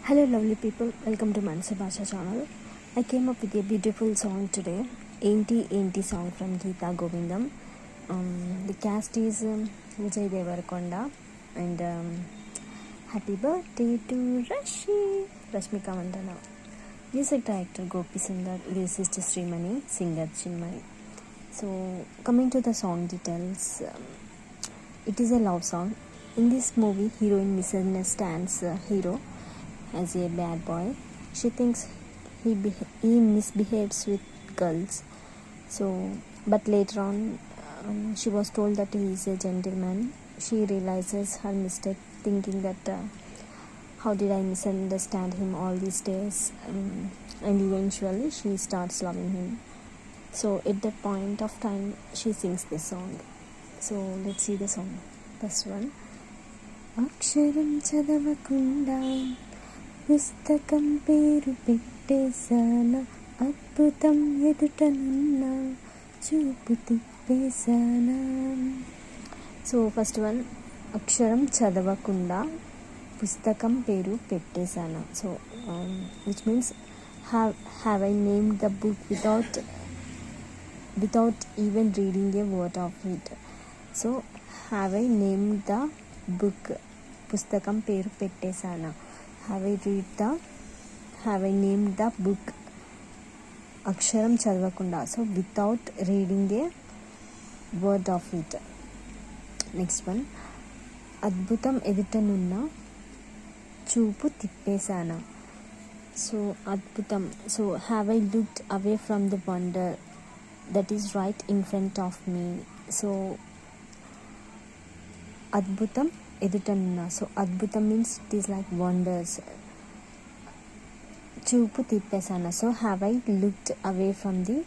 Hello lovely people, welcome to Manasa Bhasha channel. I came up with a beautiful song today, Enti song from Geeta Govindam. The cast is Vijay Devarakonda and happy birthday to Rashmika Mandana. Music director Gopi Sundar, lyricist Srimani, singer Chinmani. So coming to the song details, it is a love song. In this movie, heroine misunderstands hero as a bad boy. She thinks he misbehaves with girls. So, but later on, she was told that he is a gentleman. She realizes her mistake, thinking that how did I misunderstand him all these days? And eventually, she starts loving him. So, at that point of time, she sings this song. So, let's see the song. First one. అక్షరం చదవకుండా పుస్తకం పేరు పెట్టేశానా, అద్భుతం ఎదుటనున్న చూపు తిప్పేశానా. So first one, అక్షరం చదవకుండా పుస్తకం పేరు పెట్టేశానా. So which means have I named the book without even reading a word of it. So have I named the book, పుస్తకం పేరు పెట్టేశానా. have I named the book, అక్షరం చదవకుండా, so without reading A word of it. Next one, అద్భుతం ఎదుటనున్న చూపు తిప్పేశానా. So అద్భుతం, so have I looked away from the wonder that is right in front of me. So adbhutam edutanna, so adbhutam means it is like wonders. Chupu tippesana, so have I looked away from the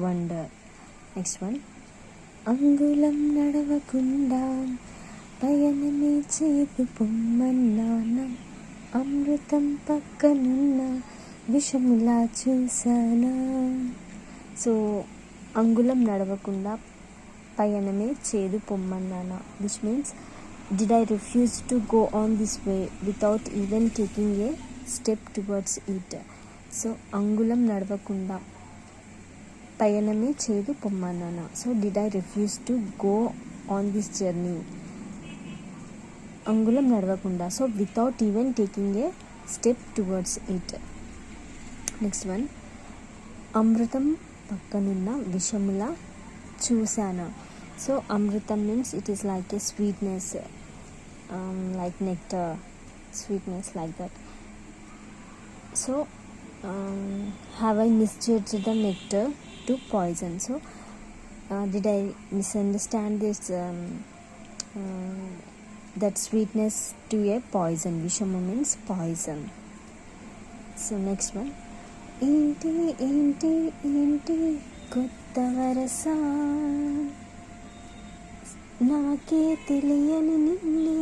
wonder. Next one, angulam nadavakunda payaname chedu pommannana, amrutam pakkanunna vishamula chusana. So అంగుళం నడవకుండా పయనమే చేదు పొమ్మన్నానా, which means did I refuse to go on this way without even taking a step towards it. So అంగుళం నడవకుండా పయనమే చేదు పొమ్మన్నానా, so did I refuse to go on this journey. అంగుళం నడవకుండా, so without even taking a step towards it. Next one, అమృతం పక్కనున్న విషములా చూశానా. సో అమృతం means it is like a sweetness, like nectar, sweetness like that. So have I మిస్జడ్జ్డ్ the nectar to poison. So did I misunderstand this that sweetness to a poison. విషము means poison. So next one, ఏంటి ఏంటి ఏంటి కొత్త వరస, నాకే తెలియని నిన్నే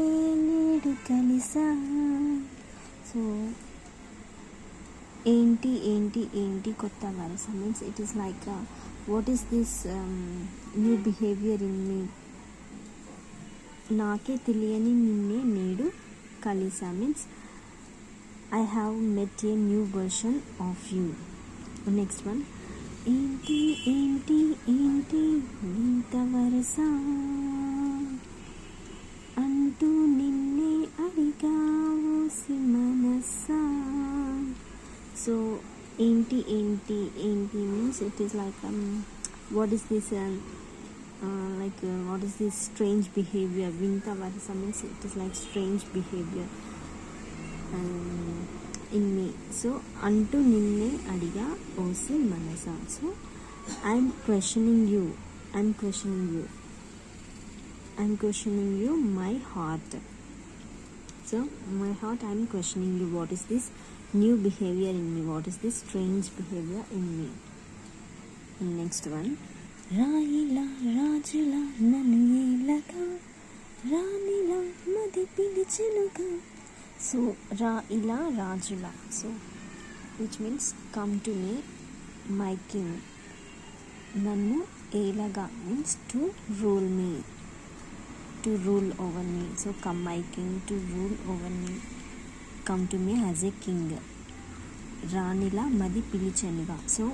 నేడు కలిసా. సో ఏంటి ఏంటి ఏంటి కొత్త వరస means it is like what is this new behaviour in me. నాకే తెలియని నిన్నే నేడు కలిసా means I have met a new version of you. Next one, ఏంటి ఏంటి ఏంటి వింత వరస అంటూ నిన్నే అడిగావోసి మనసా. సో ఏంటి ఏంటి ఏంటి means it is like what is this what is this strange behavior. వింత వరస means it is like strange behavior in me. So అంటూ నిన్నే అడిగా OC Manasa. So I'm questioning you my heart. So my heart, I'm questioning you. What is this new behavior in me? What is this strange behavior in me? And next one, రాయిలా రాజులా నన్ను ఏలగా రాణిలా మది పిలిచెనుగా. So రా ఇలా రాజులా, so which means come to me my king. నన్ను ఏలగా means to rule me, to rule over me. So come my king to rule over me. come to me as a king. రాణిలా మది పిలిచెనుగా. So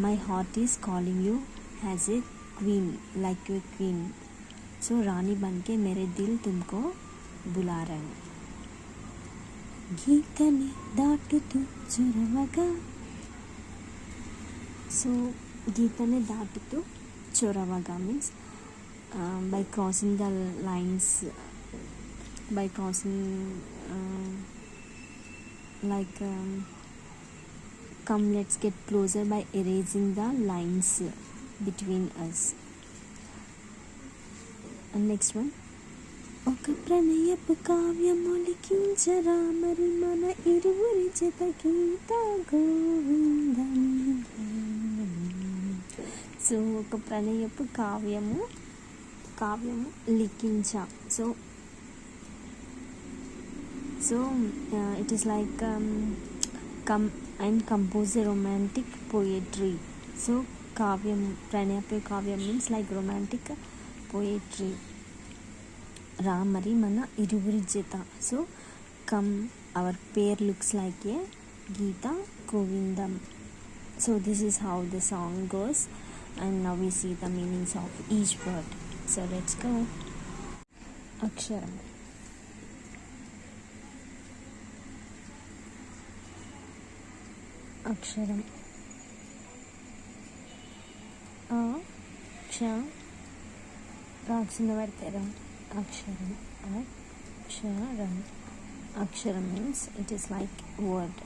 my heart is calling you as a queen, like a queen. So రాణి బన్కే మేరే దిల్ తుమ్కో బులా రहे हैं. గీతని దాటుతూ చొరవగా. సో గీతని దాటుతూ చొరవగా means by crossing the lines, by crossing like come let's get closer by erasing the lines between us. And next one, ఒక ప్రణయపు కావ్యము లిఖించరా మరి మన ఇరువురి జత గీత గోవిందం. సో ఒక ప్రణయపు కావ్యము లిఖించా. So it is like compose a romantic poetry. So kavyam, pranayapa kavyam means like romantic poetry. Ra mari mana iruvuri jeta. So come, our pair looks like a Geeta Govindam. So this is how the song goes, and now we see the meanings of each word. So let's go. Aksharam. Aksharam. A ksha రాక్షింద పెడతారం. Aksharam. Aksharam. Aksharam means it is like word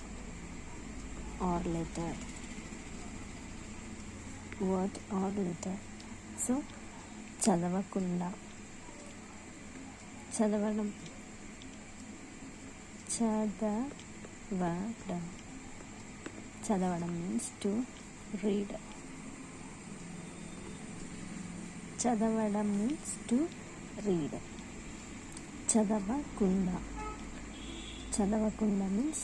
or letter. Word or letter. So చదవకుండా, చదవడం, చదవడం. చదవడం means to read. చదవడం means to read. చదవకుండా, చదవకుండా means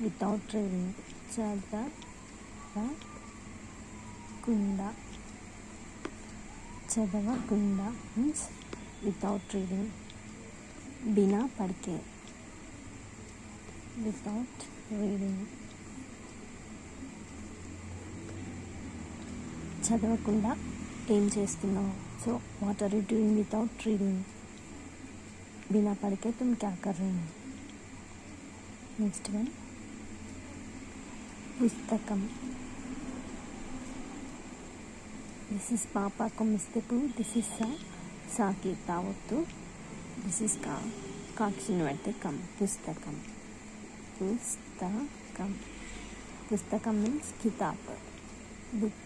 without reading. చదవకుండా, చదవకుండా means without reading. బినా పడికే, వితౌట్ రీడింగ్. చదవకుండా ఏం చేస్తున్నావు? So what are you doing without reading? బినా పడికే తుమ్ క్యా కర్ రहे हो? నెక్స్ట్ వన్, పుస్తకం. దిస్ ఇస్ పాపా కొమ్మిస్తే పు, దిస్ ఇస్ సాకి తావొత్తు, దిస్ ఇస్ కాక్షిని పెడితే కమ్. పుస్తకం. పుస్తకం. పుస్తకం మీన్స్ కితాబ్, బుక్.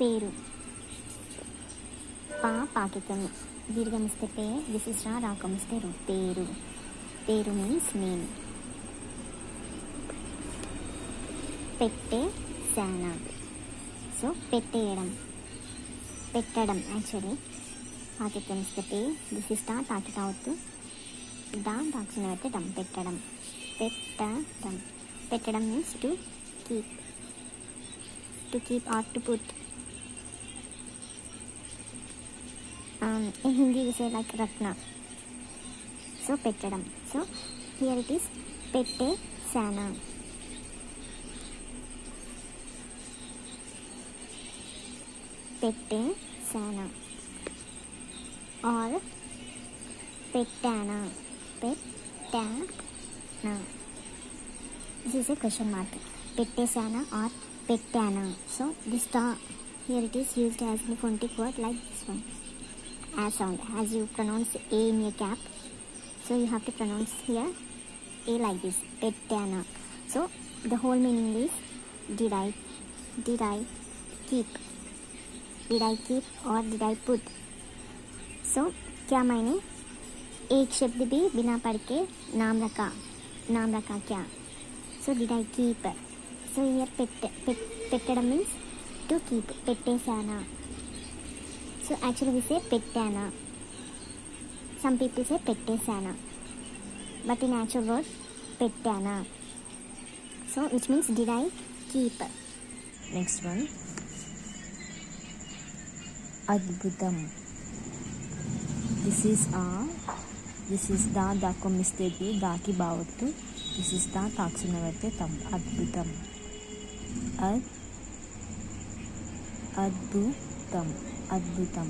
పేరు. పాకితం. దీర్ఘమిస్తే పే, దిస్ ఇస్ రాకమిస్తే రు. పేరు. పేరు మీన్స్ నేమ్. పెట్టే శాన. సో పెట్టేయడం, పెట్టడం. యాక్చువల్లీ పాకితం ఇస్తే పే, దిస్ ఇస్ తాకి తావొత్తు, దాక్షిణ పెట్టడం, పెట్టడం. పెట్టడం. పెట్టడం means to keep. To keep or to put. In Hindi we say like Ratna. So పెట్టడం. So here it is పెట్టే శాన. పెట్టే శాన or పెట్టానా. పెట్టానా. This is a question mark. పెట్టేశానా or పెట్టానా. So this here it is used as a phonetic word like this one. As sound, as you pronounce A in a cap, so you have to pronounce here A like this, pettana. So the whole meaning is did I keep, did I keep or did I put. So क्या मायने, एक शब्द भी बिना पढ़ के नाम रखा क्या. So did I keep. So here pettada means to keep, pettesana. So actually we say pettana. Some people say pettesana, but in actual word pettana. So which means did I keep. Next one, adbhutam. This is a this is దా కొమ్మిస్తే దాకి బావొత్తు, this is దా తాక్సున్న పెడితే తం. అద్భుతం. అద్భుతం. అద్భుతం.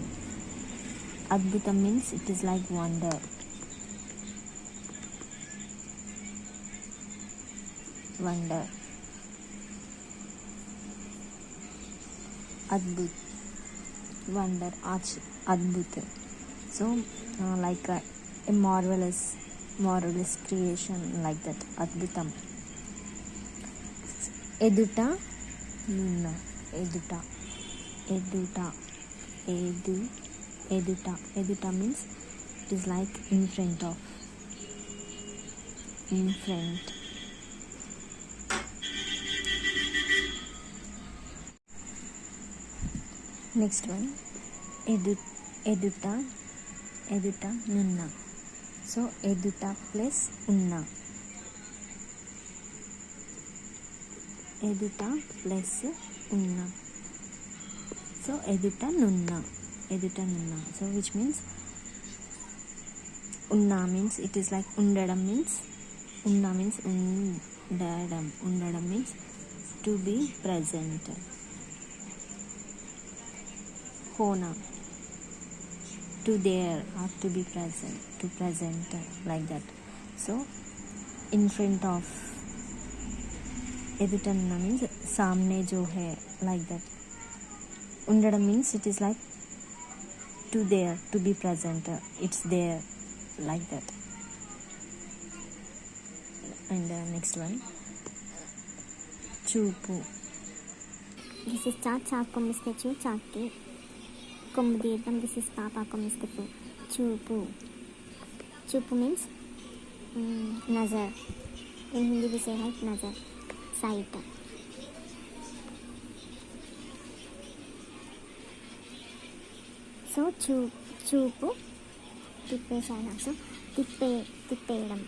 అద్భుతం means it is like wonder. Wonder. అద్భుత్. వండర్. అద్భుత్. So like a marvelous creation, like that. అద్భుతం. ఎదుట నున్న. ఎదుట. ఎదుట means it is like in front of. In front. Next one, ఎదుట నున్న. సో ఎదుట ప్లస్ ఉన్న. ఎదుట ప్లస్ ఉన్న. సో ఎదుట నున్న. సో విచ్ మీన్స్ ఉన్న మీన్స్ ఇట్ ఈస్ లైక్ ఉండడం మీన్స్. ఉన్న మీన్స్ ఉండడం. ఉండడం మీన్స్ టు బీ ప్రజెంట్. హోనా. To there or to be present, to present, like that. So in front of. Edutanna means samne jo hai, like that. Undadam means it is like to there, to be present, it's there, like that. And next one, చూపు. This is cha కొమ్మిస్తే చూ, చాకి కొమ్ము దీర్ఘం. This is పాప కొమ్మిస్తే పు. చూపు means నజర్. In Hindi we say like నజర్, sight. So చూపు తిప్పేసాను. సో తిప్పేయడం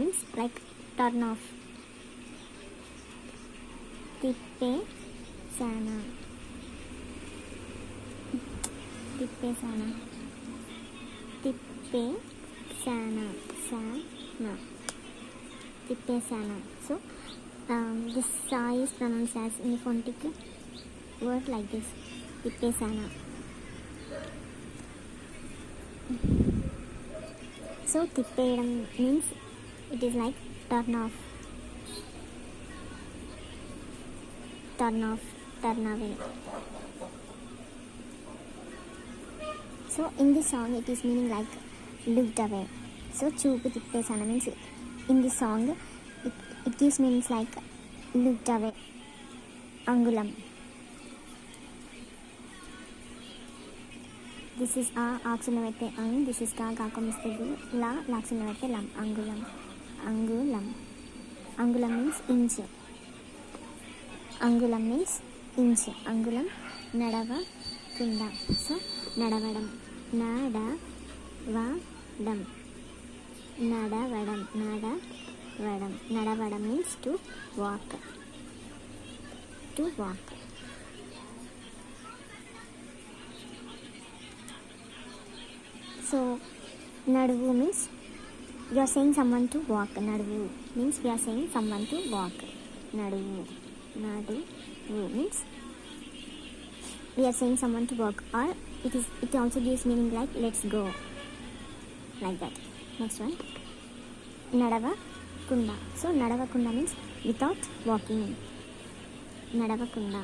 మీన్స్ లైక్ టర్న్ ఆఫ్. తిప్పేసానా. So this sa is pronounced as in phonetic word like this, tippesana. So tippedam means it is like turn away. So in this song it is meaning like looked away. So చూపు తిప్పేసాను means in this song it gives meanings like looked away. అంగుళం. This is a ఆక్సున్న పెడితే అంగ్. This is గా కొమ్మిస్తే లా లాక్సున్న పెడితే లం. అంగుళం. అంగుళం means inch. అంగుళం means ఇంచ్. అంగుళం నడవకుండా. సో నడవడం. నడవడం means to walk. So nadavu means you are saying someone to walk. Nadavu means we are saying someone to walk. Nadavu means we are saying someone to walk, or it also gives meaning like let's go, like that. Next one, nadavakunda. So nadavakunda means without walking. Nadavakunda.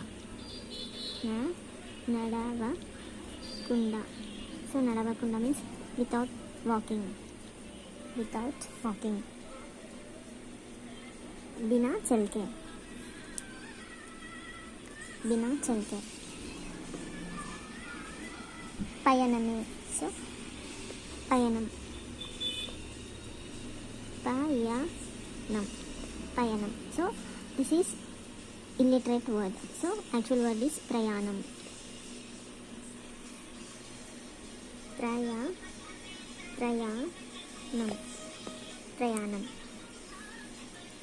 So nadavakunda means without walking. Bina chalke. పయనమే. So పయనం. So this is illiterate word. So actual word is prayanam.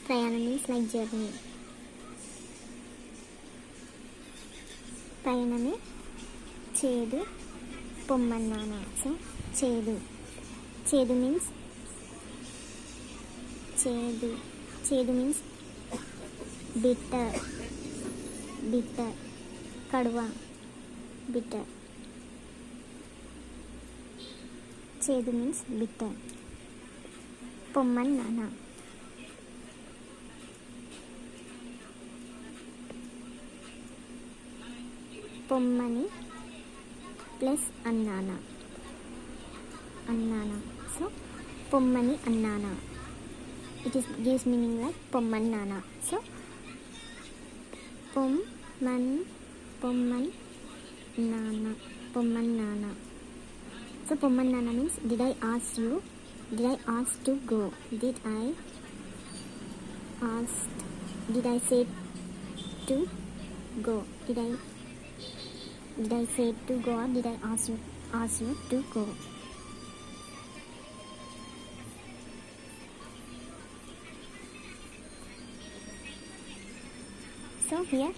Prayanam means like journey. ప్రయాణమే చేదు పొమ్మన్నానా. So చేదు చేదు means bitter. కడువ, bitter. చేదు means bitter. పొమ్మన్నానా, పొమ్మని plus అన్నానా. So పొమ్మని అన్నానా, it is gives meaning like పొమ్మన్నానా. సో పొమ్మన్నానా. సో పొమ్మన్నానా means did I ask to go, did I say to go, did I say to go or did I ask you to go. So here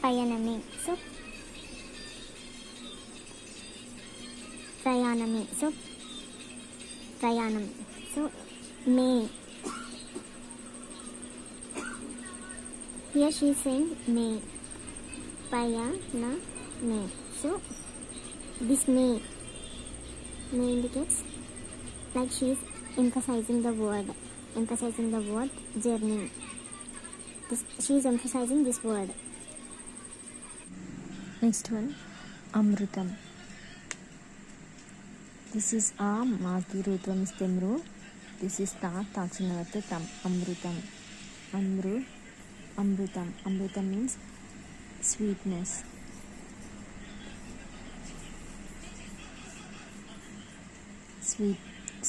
payaname. So prayaname. So prayanam. So may. Here she is saying may. Payaname. So this may indicates like she is emphasizing the word journey. She is emphasizing this word. Next one, amrutam. This is a maki rutvam istemru. This is ta tachinavate tam. Amrutam. Amrutam means sweetness.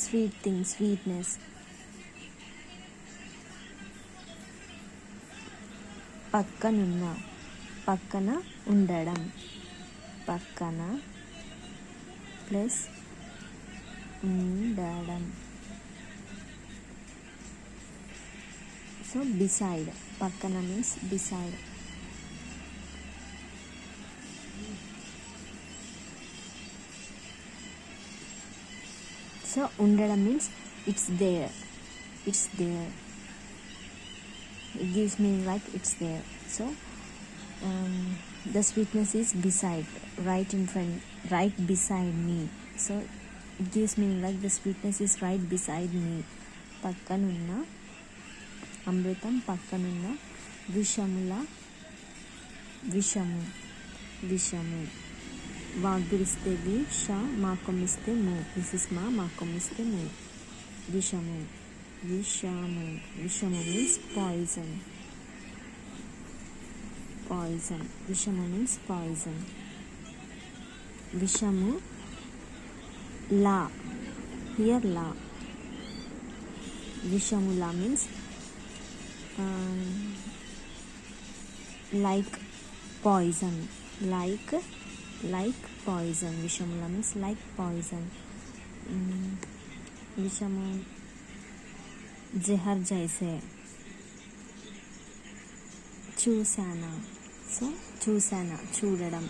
Sweet thing, sweetness. పక్కన ఉండడం, పక్కన plus ఉండడం. So beside, పక్కన means beside. So ఉండడం means it's there. It gives meaning like it's there. So the sweetness is beside, right in front, right beside me. So it gives meaning like the sweetness is right beside me. పక్కనున్న అమృతం, పక్కనున్న విషము. వాగ్గురిస్తే విష, మాకొమ్మిస్తే ము. This is మాకొమ్మిస్తే ము. విషము means poison. Vishamu means poison. Vishamu, la. Here la. Vishamu la means like poison. Like poison. Vishamu la means like poison. Vishamu జహర్ జైసే. చూసానా. సో చూసానా, చూడడం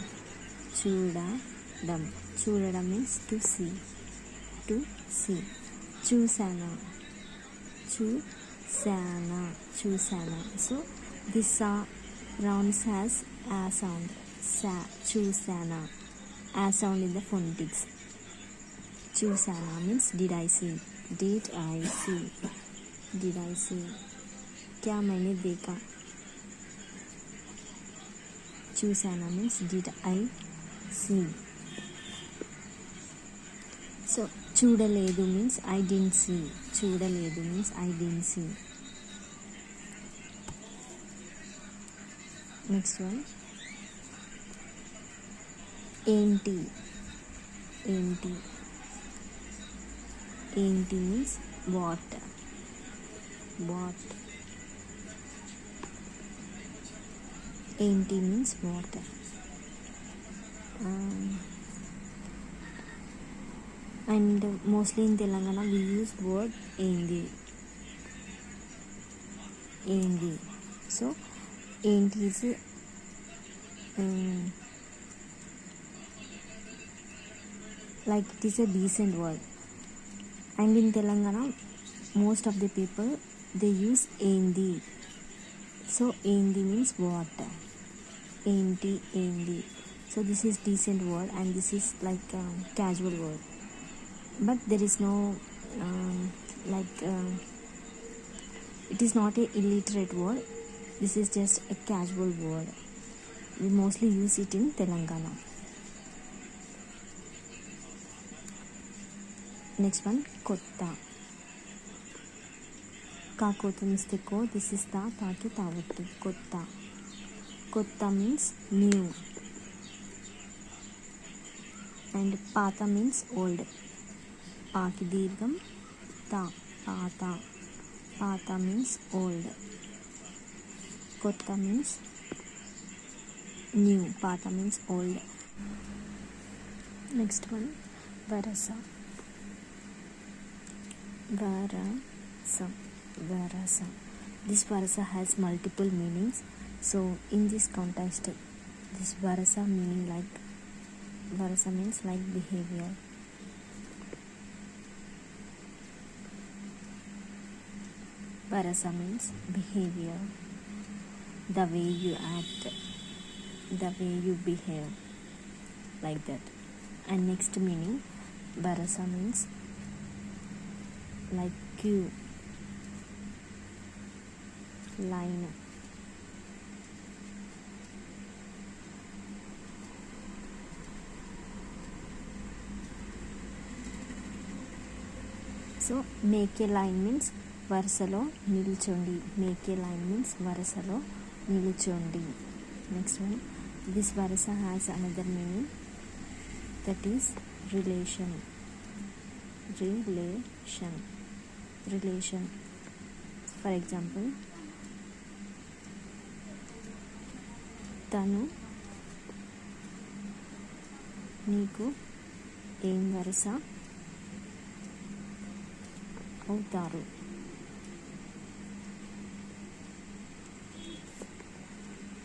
మీన్స్ టు సీ. చూసానా. So this rounds has a sound. చూసానా. A sound in the phonetics. చూసానా means did I see. क्या मैंने देखा. చూసానా means did I see. So చూడలేదు means I didn't see. Next one, ఏంటి means what. ఏంటి means what. And mostly in Telangana we use word ఏంది. So ఏంటి is like it is a decent word. And in Telangana, most of the people they use ఏంది. So ఏంది means what? ఏంటి ఏంది. So this is decent word and this is like a casual word. But there is no it is not a illiterate word. This is just a casual word. We mostly use it in Telangana. Next one, kotta. Kakota means the ko. This is ta, taki, tavatti. Kotta. Kotta means new. And pata means old. Paki dirgham, ta, pata. Pata means old. Kotta means new. Pata means old. Next one, varasa. Varasa. Varasa. This varasa has multiple meanings. So in this context, this varasa meaning like varasa means like behavior. Varasa means behavior, the way you act, the way you behave, like that. And next meaning, varasa means like queue, line. So make a line means వరుసలో నిల్చోండి. Make a line means వరుసలో నిల్చోండి. Next one, this వరుస has another meaning, that is relation. Relation. For example, తను నీకు ఏం వరుస అవుతారు.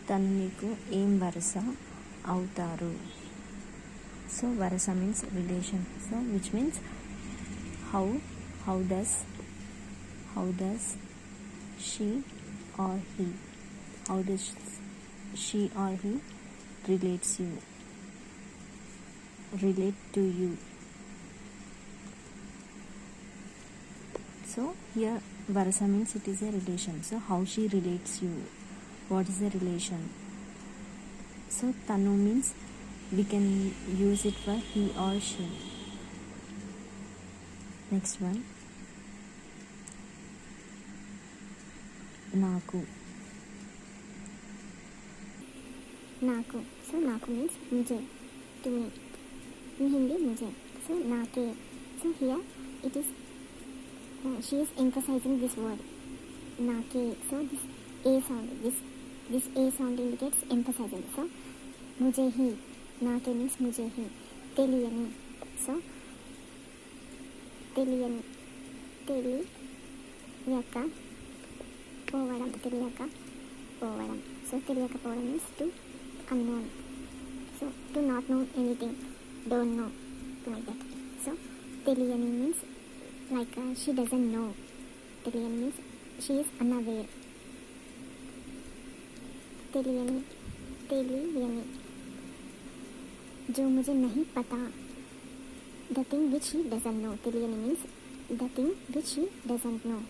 తను నీకు ఏం వరుస అవుతారు. సో వరుస means relation. So which means how does she or he relate to you. So here varasa means it is a relation. So how she relates you, what is the relation. So tanu means we can use it for he or she. Next one, naku. So naku means mujhe, to me. In Hindi mujhe. So nake. So here it is she is emphasizing this word nake. So this a sound, this a sound indicates emphasizing. So mujhe hi, nake means mujhe hi. Teliyani. So teliyani, teliyaka povadam. So teliyaka povadam means to unknown. So to not know anything, don't know, like that. So teliyani means like she doesn't know. Teliyani means she is unaware. teliyani जो मुझे नहीं पता, the thing which he doesn't know. Teliyani means the thing which he doesn't know.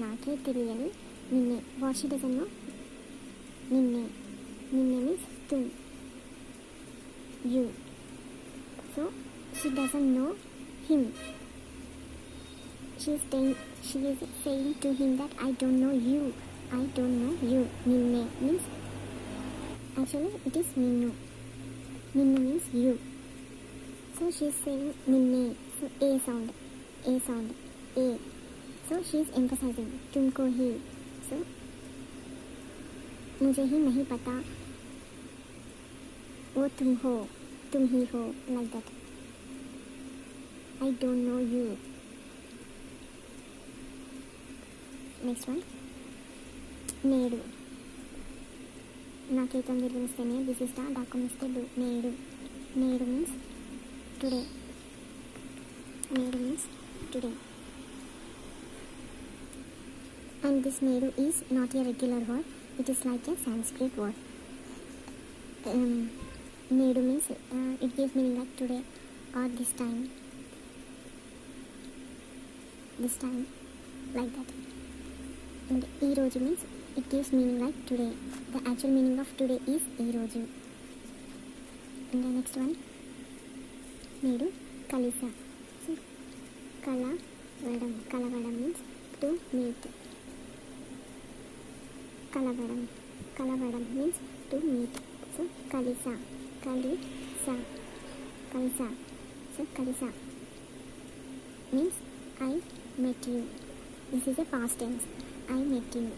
Nake teliyani ninne, what she doesn't know. Ninne means tu, you. So she doesn't know him. She is saying to him that I don't know you. Ninne means, actually it is minnu. Minnu means you. So she is saying ninne. So a sound. So she is emphasizing तुमको ही. So मुझे ही नहीं पता, वो तुम हो, तुम ही हो, like that. I don't know you. Next one, నేడు. నాకేతం విలువనిస్తేనే, దిస్ ఇస్ ద డాక్యుమెంట్స్తే డు. నేడు means today. నేడు means today. And this Nedu is not a regular word, it is like a Sanskrit word. Nedu means it gives meaning like today or this time, like that. And ee roju means it gives meaning like today. The actual meaning of today is ee roju. And the next one, Nedu kalisa. So kalavadam means to meet. Kalavadam means to meet. So kalisa. So kalisa means I met you. This is a past tense. I met you.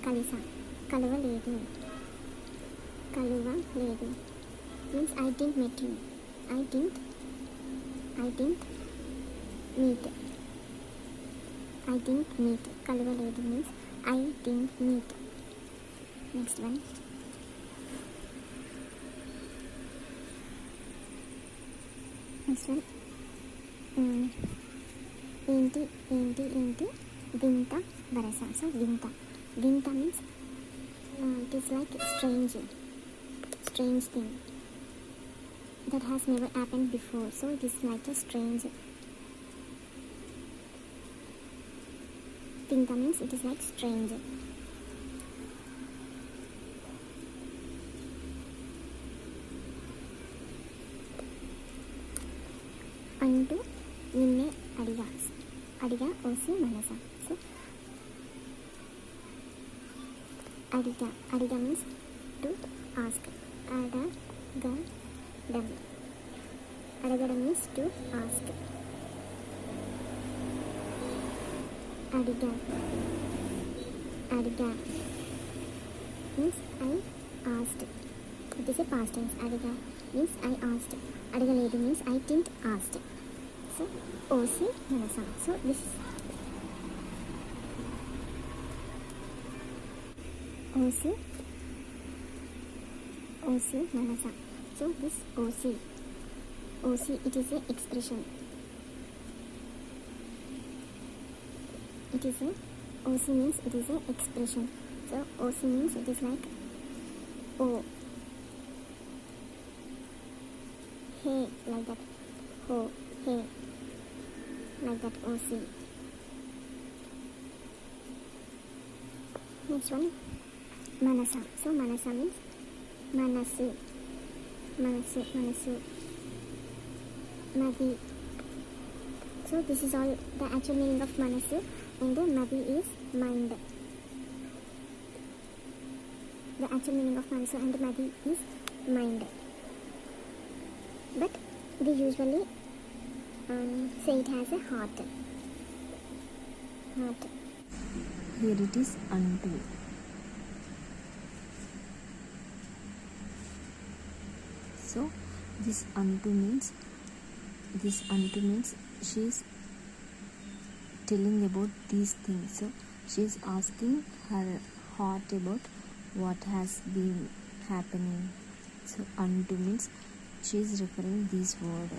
Kalisa. Kaluva ledu means I didn't meet you. I didn't meet. Kaluva ledu means I didn't meet. Next one. ఏంటి వింత వరస. So వింత means it is like strange thing that has never happened before. So it is like a strange. Vinta means it is like strange. అంటూ నిన్నే అడిగా OC మనస. So అడిగా means to ask. అడగడం మీన్స్ టు ఆస్క్. అడిగా means I asked. It is a past tense. Adiga means I asked. Adagaledu means I didn't ask. So Osi Manasa. So this is Osi Manasa. So this Osi, it is a expression. Osi means it is a expression. So Osi means it is like oh, hey, like that. Oh, hey, like that. Osi. Next one, Manasa. So Manasa means Manasu. Madi. So this is all the actual meaning of Manasu, and the Madi is mind. The actual meaning of Manasu and Madi is mind. But we usually say it has a heart. Here it is unto. So this unto means she is telling about these things. So she is asking her heart about what has been happening. So unto means she is referring this word.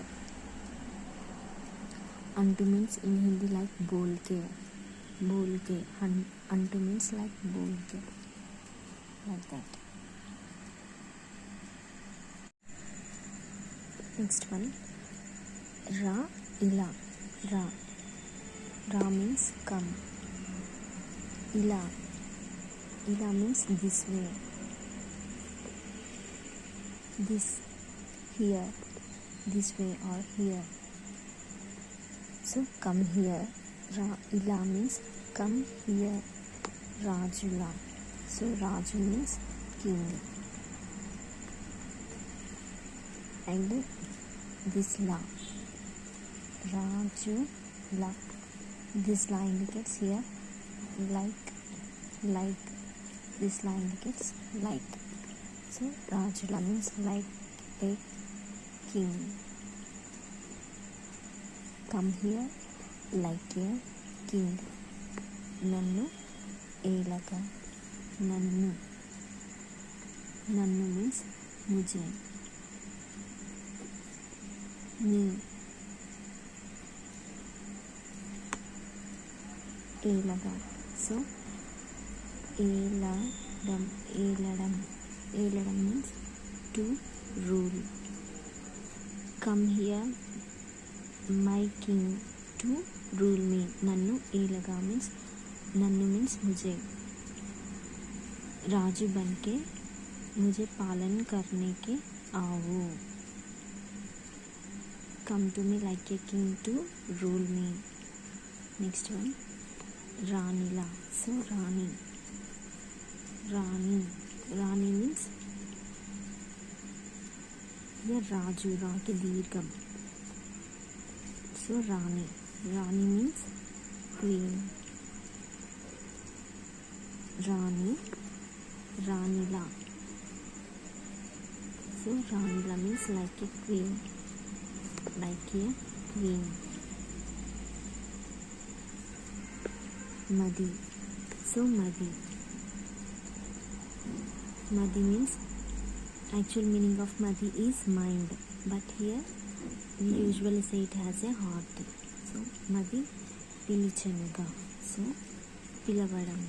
Unto means in Hindi like bol ke. Unto means like bol ke, like that. Next one, ra ila. Ra means come. Ila means this way, this, here, this way or here. So come here. Ra ila means come here. Rajula. So Raju means king. And this la, Rajula, this la indicates here like. This la indicates like. So Rajula means like a king. Come here like a king. Nannu elaga. Nannu means mujhe. Me ఏలగా. So ఏలడం, ఏలడం means to rule. Come here my king to rule me. నన్ను ఏలగా means నన్ను means मुझे. राजू बनके मुझे पालन करने के आओ. Come to me like a king to rule me. Next one, Ranila. So Rani means here Raju, Ra ke dirgham. So Rani means queen. Ranila. So Ranila means like a queen. Madi. So Madi means, actual meaning of Madi is mind, but here we usually say it has a heart. So Madi pilichanuga. So pilavadam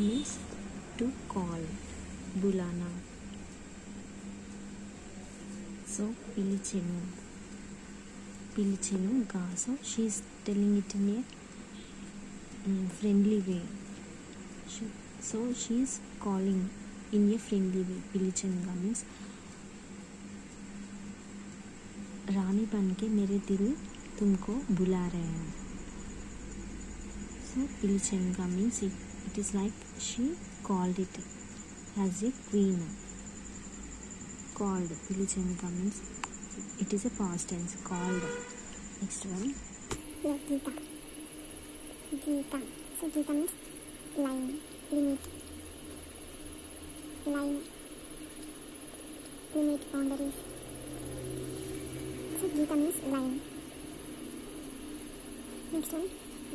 means to call, bulana. So pilichenuga. So she is telling it in a friendly way. So she is calling in a friendly way. Pilichenuga means रानी बनके मेरे दिल तुमको बुला रहे हैं. So pilichenuga means it is like she called it as a queen. Called. Pilichenuga means it is a past tense, called. Next one, Gita. So Gita means line, limit, boundaries. So Gita means line. Next one,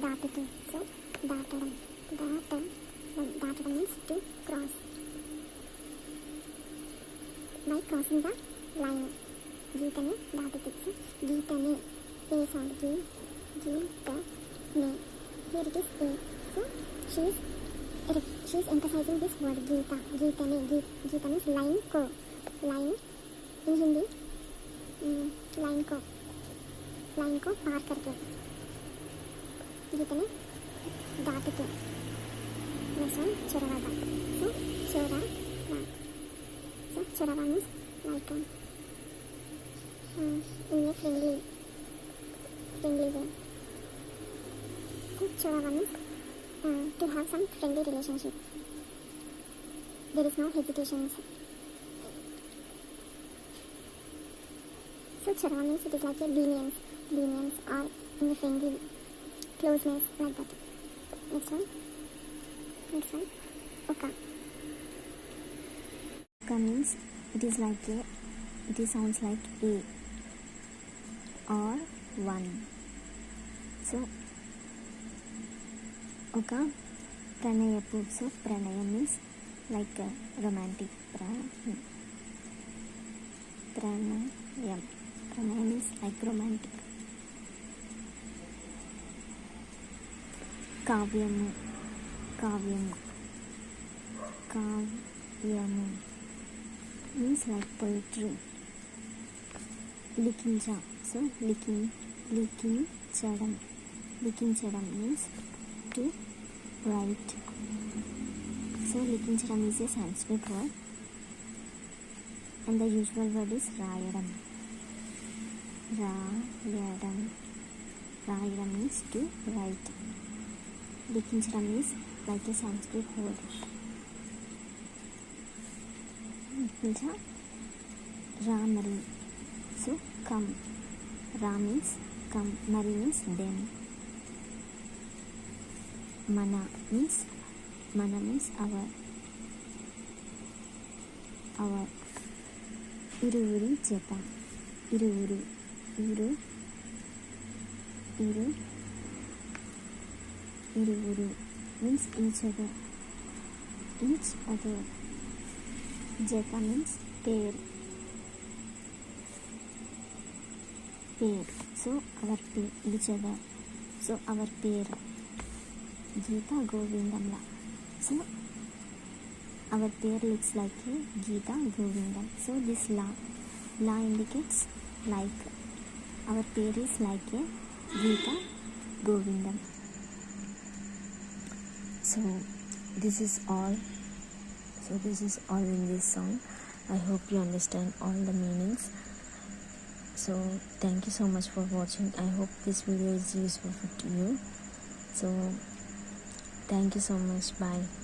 Datatu. So Datadam means to cross. By crossing the line, Geetane Datatu. So Geetane, A sound, Geetane. Here it is A. So she is emphasizing this word Geeta. Geetane. Geeta means line ko. Line in Hindi. line को पार करके. गीता ने दाट के. Next one चोरवादा. सो चोरवा means like in a friendly way. So चोरवा means to have some friendly relationship. There is no hesitation. So chorava means it is like a lenience or in a friendly closeness, like that. Next one, Oka. Oka means it sounds like A or one. So Oka pranayapu. So pranaya means like a romantic. Pranayam means like romantic. Kavyamu means like poetry. Likincha. So likinchadam means to write. So likinchadam is a Sanskrit word, and the usual word is rayadam. Rayadam means to write. Likinchadam is like a Sanskrit word. Likincha Ramari. So come. Ra means come. Mari means them. Mana means our. Iruvuri cheta. Iruvuru means each other. Jeta means pair. So our each other. So our pair Geeta Govindamla. So our pair looks like a Geeta Govindam. So this la indicates like our pair is like a Geeta Govindam. So this is all in this song. I hope you understand all the meanings. So thank you so much for watching. I hope this video is useful to you. So thank you so much. Bye.